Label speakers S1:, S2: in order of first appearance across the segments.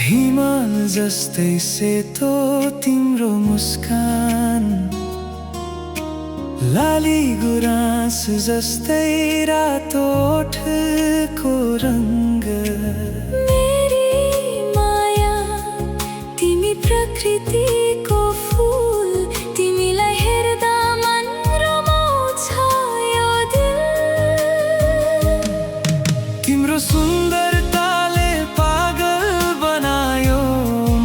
S1: हिमाल जस्तै सेतो तिम्रो मुस्कान, लाली गुराँस जस्तै रातो ओठको रंग।
S2: मेरी माया तिमी प्रकृतिको फूल, तिमीलाई हेर्दा मन रमाउँछ यो दिल।
S1: तिम्रो सुन्दरताले पागल बनायो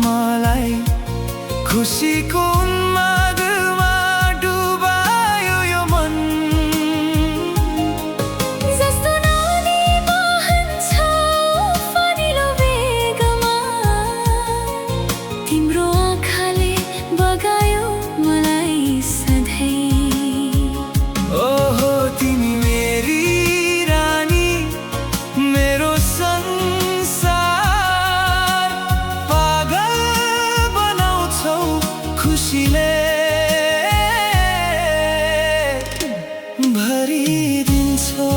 S1: मलाई, खुसीको उन्मादमा डुबायो यो मन।
S2: जस्तो नदी बहन्छ फनिलो वेगमा, तिम्रो आँखाले बगायो मलाई सधैँ।
S1: ओहो तिमी मेरी रानी, मेरो संसार, पागल बनाउँछौ खुसीले भरिदिन्छौ।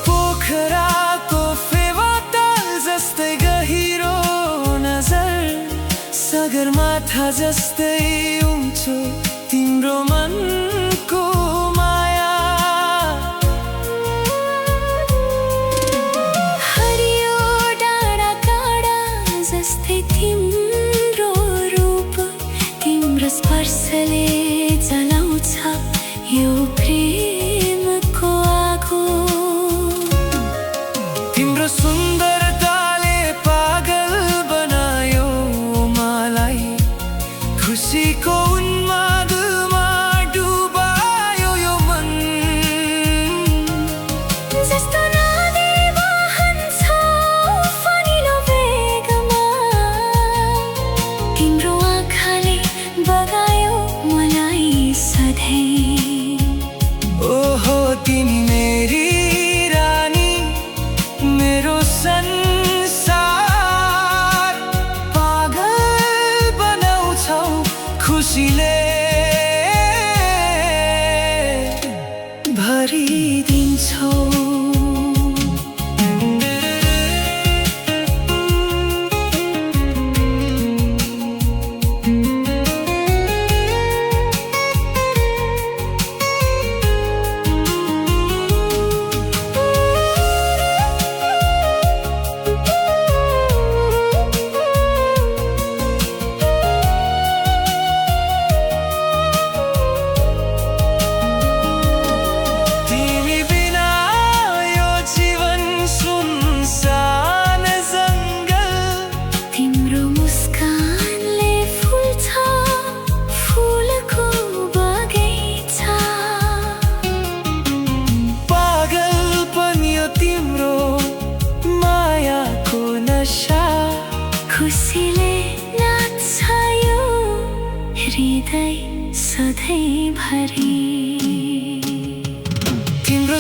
S1: पोखराको फेवाताल जस्तै गहिरो नजर, सगरमाथा जस्तै उँचो तिम्रो मनको माया।
S2: हरियो डाँडा काँडा जस्तै तिम्रो रूप, तिम्रो स्पर्शले जलाउँछ यो प्रेमको आगो।
S1: तिम्रो सुन्दरताले पागल बनायो मलाई, खुसीको उन्मादमा डुबायो यो मन।
S2: जस्तो नदी बहन्छ फनिलो वेगमा, तिम्रो आँखाले बगायो मलाई सधैँ।
S1: ओहो तिमी मेरी रानी, मेरो संसार, पागल बनाउँछौ खुसीले भरिदिन्छौ। तिमी बिना यो जीवन सुनसान जङ्गल,
S2: तिम्रो मुस्कानले फुल्छ फुलको बगैँचा।
S1: पागल पनि यो तिम्रो मायाको नशा।
S2: खुसीले नाच्छ यो हृदय सधैँभरि।
S1: तिम्रो